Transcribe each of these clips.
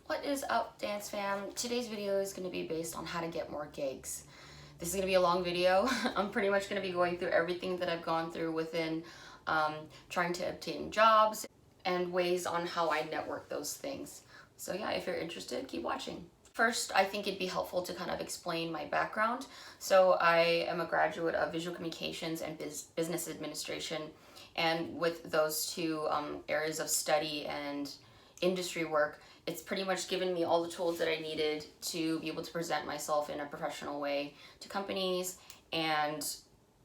What is up, dance fam? Today's video is going to be based on how to get more gigs. This is going to be a long video. I'm pretty much going to be going through everything that I've gone through within trying to obtain jobs and ways on how I network those things. So yeah, if you're interested, keep watching. First, I think it'd be helpful to kind of explain my background. So I am a graduate of visual communications and business administration, and with those two areas of study and industry work, it's pretty much given me all the tools that I needed to be able to present myself in a professional way to companies. And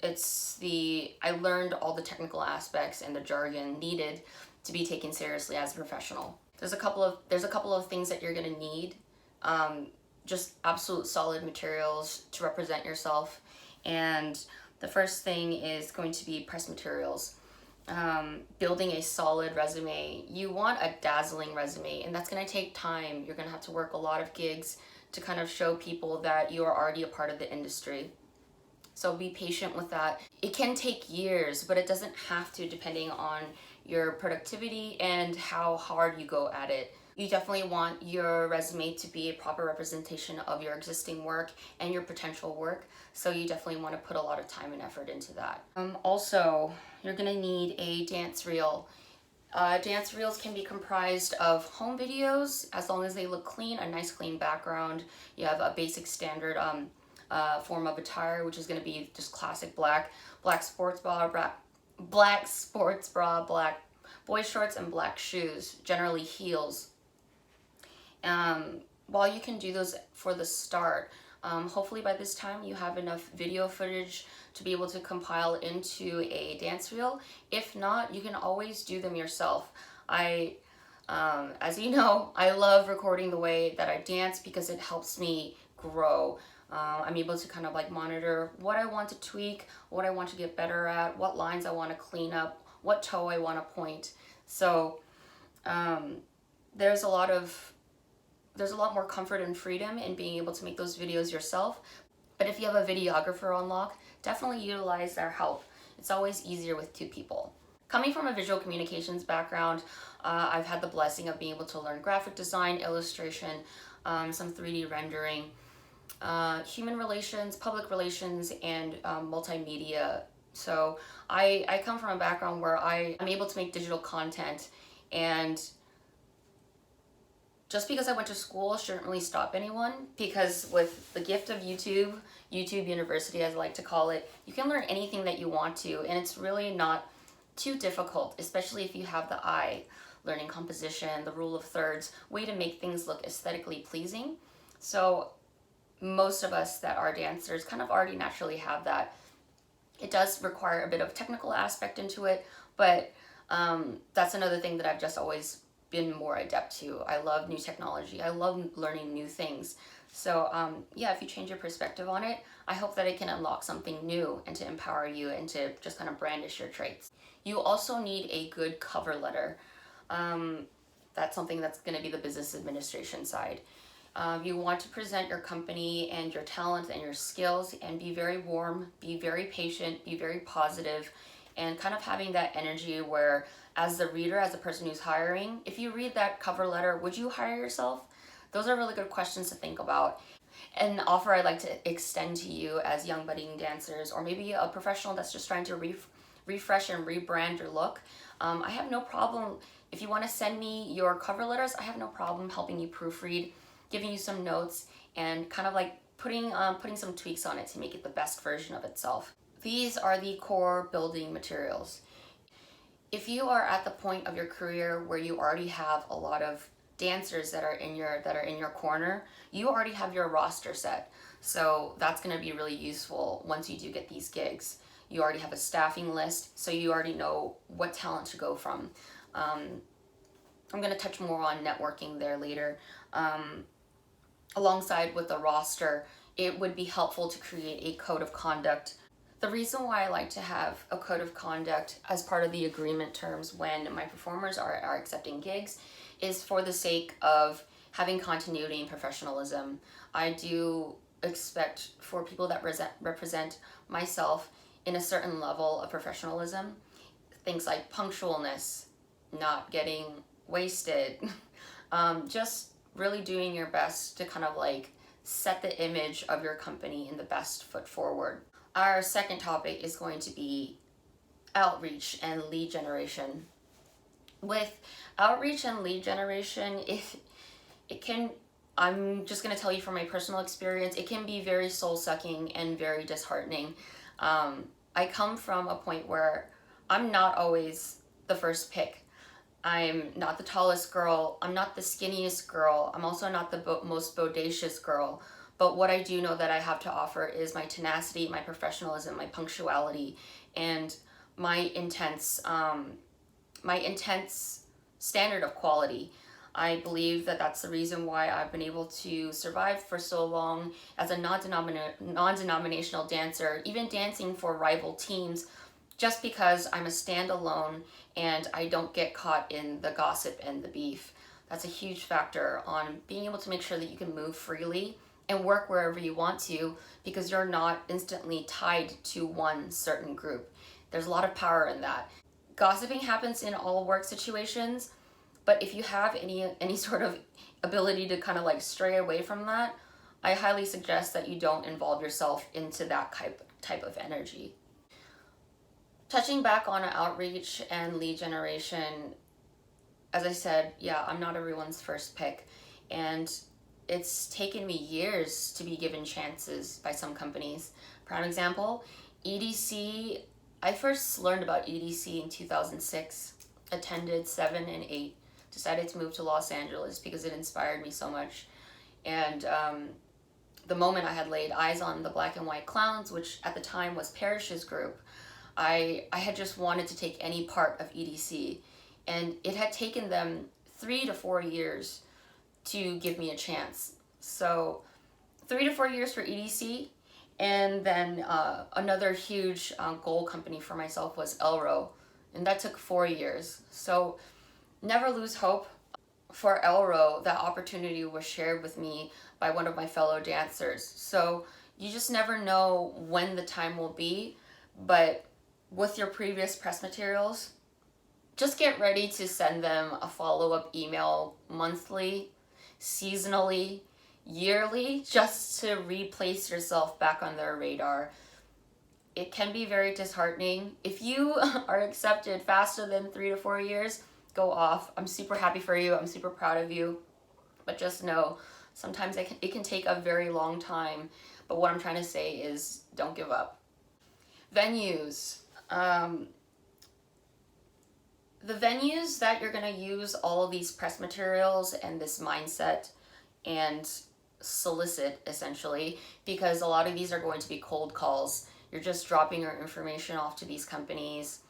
I learned all the technical aspects and the jargon needed to be taken seriously as a professional. There's a couple of things that you're gonna need. Just absolute solid materials to represent yourself. And the first thing is going to be press materials. Building a solid resume. You want a dazzling resume, and that's going to take time. You're going to have to work a lot of gigs to kind of show people that you are already a part of the industry. So be patient with that. It can take years, but it doesn't have to, depending on your productivity and how hard you go at it. You definitely want your resume to be a proper representation of your existing work and your potential work. So you definitely want to put a lot of time and effort into that. Also, you're going to need a dance reel. Dance reels can be comprised of home videos, as long as they look clean, a nice clean background. You have a basic standard form of attire, which is going to be just classic black sports bra, black boy shorts, and black shoes, generally heels. While you can do those for the start, hopefully by this time you have enough video footage to be able to compile into a dance reel. If not, you can always do them yourself. As you know, I love recording the way that I dance because it helps me grow. I'm able to kind of like monitor what I want to tweak, what I want to get better at, what lines I want to clean up, what toe I want to point. So there's a lot more comfort and freedom in being able to make those videos yourself. But if you have a videographer on lock, definitely utilize their help. It's always easier with two people. Coming from a visual communications background, I've had the blessing of being able to learn graphic design, illustration, some 3D rendering, human relations, public relations, and multimedia. So I come from a background where I'm able to make digital content, and just because I went to school shouldn't really stop anyone, because with the gift of YouTube University, as I like to call it, you can learn anything that you want to, and it's really not too difficult, especially if you have the eye. Learning composition, the rule of thirds, way to make things look aesthetically pleasing. So most of us that are dancers kind of already naturally have that. It does require a bit of technical aspect into it, but that's another thing that I've just always been more adept to. I love new technology. I love learning new things. So yeah, if you change your perspective on it, I hope that it can unlock something new and to empower you and to just kind of brandish your traits. You also need a good cover letter. That's something that's going to be the business administration side. You want to present your company and your talent and your skills and be very warm, be very patient, be very positive, and kind of having that energy where, as the reader, as the person who's hiring, if you read that cover letter, would you hire yourself? Those are really good questions to think about. An offer I'd like to extend to you as young budding dancers, or maybe a professional that's just trying to refresh and rebrand your look. I have no problem, if you want to send me your cover letters, I have no problem helping you proofread, giving you some notes, and kind of like putting some tweaks on it to make it the best version of itself. These are the core building materials. If you are at the point of your career where you already have a lot of dancers that are in your corner, you already have your roster set. So that's going to be really useful once you do get these gigs. You already have a staffing list, so you already know what talent to go from. I'm going to touch more on networking there later. Alongside with the roster, it would be helpful to create a code of conduct. The reason why I like to have a code of conduct as part of the agreement terms when my performers are accepting gigs is for the sake of having continuity and professionalism. I do expect for people that represent myself in a certain level of professionalism, things like punctualness, not getting wasted, just really doing your best to kind of like set the image of your company in the best foot forward. Our second topic is going to be outreach and lead generation. With outreach and lead generation, if it can, I'm just going to tell you from my personal experience, it can be very soul-sucking and very disheartening. I come from a point where I'm not always the first pick. I'm not the tallest girl. I'm not the skinniest girl. I'm also not the most bodacious girl. But what I do know that I have to offer is my tenacity, my professionalism, my punctuality, and my intense standard of quality. I believe that that's the reason why I've been able to survive for so long as a non-denominational dancer, even dancing for rival teams, just because I'm a standalone and I don't get caught in the gossip and the beef. That's a huge factor on being able to make sure that you can move freely and work wherever you want to, because you're not instantly tied to one certain group. There's a lot of power in that. Gossiping happens in all work situations, but if you have any sort of ability to kind of like stray away from that, I highly suggest that you don't involve yourself into that type of energy. Touching back on outreach and lead generation, as I said, yeah, I'm not everyone's first pick, and it's taken me years to be given chances by some companies. Prime example, EDC. I first learned about EDC in 2006, attended 7 and 8, decided to move to Los Angeles because it inspired me so much. And the moment I had laid eyes on the Black and White Clowns, which at the time was Parrish's group, I had just wanted to take any part of EDC. And it had taken them 3 to 4 years to give me a chance. So 3 to 4 years for EDC. And then another huge goal company for myself was Elro, and that took 4 years. So never lose hope. For Elro, that opportunity was shared with me by one of my fellow dancers. So you just never know when the time will be, but with your previous press materials, just get ready to send them a follow-up email monthly, seasonally, yearly, just to replace yourself back on their radar. It can be very disheartening. If you are accepted faster than 3 to 4 years, go off. I'm super happy for you. I'm super proud of you. But just know, sometimes it can take a very long time. But what I'm trying to say is, don't give up. Venues. The venues that you're going to use all of these press materials and this mindset and solicit, essentially, because a lot of these are going to be cold calls. You're just dropping your information off to these companies,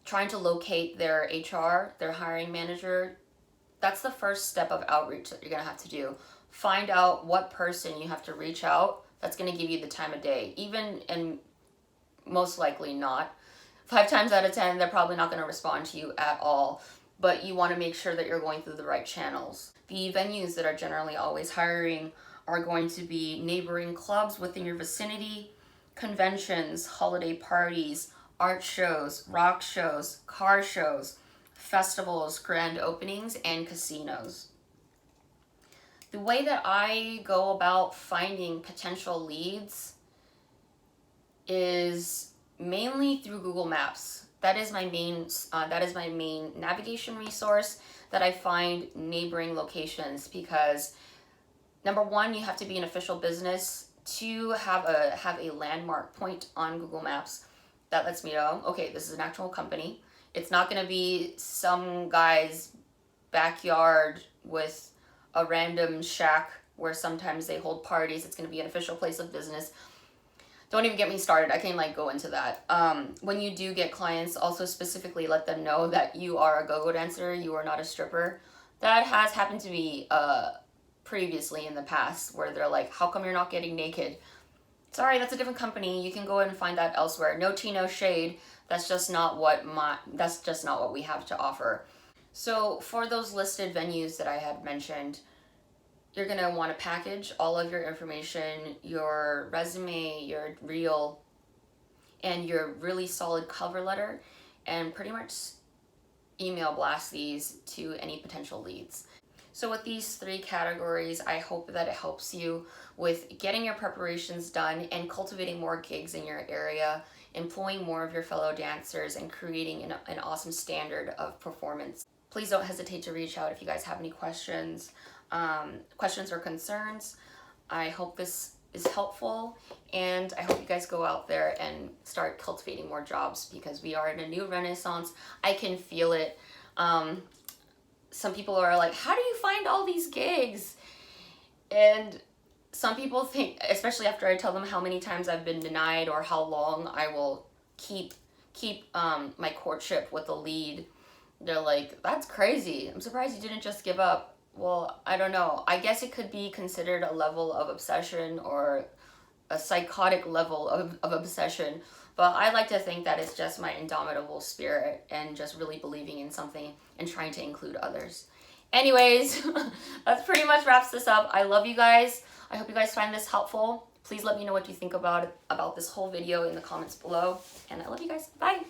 trying to locate their HR, their hiring manager. That's the first step of outreach that you're going to have to do. Find out what person you have to reach out that's going to give you the time of day. Even, and most likely not, 5 times out of 10, they're probably not going to respond to you at all. But you want to make sure that you're going through the right channels. The venues that are generally always hiring are going to be neighboring clubs within your vicinity, conventions, holiday parties, art shows, rock shows, car shows, festivals, grand openings, and casinos. The way that I go about finding potential leads is mainly through Google Maps. That is my main navigation resource that I find neighboring locations, because number one, you have to be an official business to have a landmark point on Google Maps that lets me know, okay, this is an actual company. It's not going to be some guy's backyard with a random shack where sometimes they hold parties. It's going to be an official place of business. Don't even get me started. I can go into that. When you do get clients, also specifically let them know that you are a go-go dancer. You are not a stripper. That has happened to me previously in the past, where they're like, how come you're not getting naked? Sorry, that's a different company. You can go and find that elsewhere. No tea, no shade. That's just not what we have to offer. So for those listed venues that I had mentioned, you're going to want to package all of your information, your resume, your reel, and your really solid cover letter, and pretty much email blast these to any potential leads. So with these 3 categories, I hope that it helps you with getting your preparations done and cultivating more gigs in your area, employing more of your fellow dancers, and creating an awesome standard of performance. Please don't hesitate to reach out if you guys have any questions, or concerns. I hope this is helpful, and I hope you guys go out there and start cultivating more jobs, because we are in a new renaissance. I can feel it. Some people are like, how do you find all these gigs? And some people think, especially after I tell them how many times I've been denied or how long I will keep my courtship with the lead, they're like, that's crazy. I'm surprised you didn't just give up. Well, I don't know. I guess it could be considered a level of obsession or a psychotic level of obsession. But I like to think that it's just my indomitable spirit and just really believing in something and trying to include others. Anyways, that's pretty much wraps this up. I love you guys. I hope you guys find this helpful. Please let me know what you think about this whole video in the comments below. And I love you guys. Bye.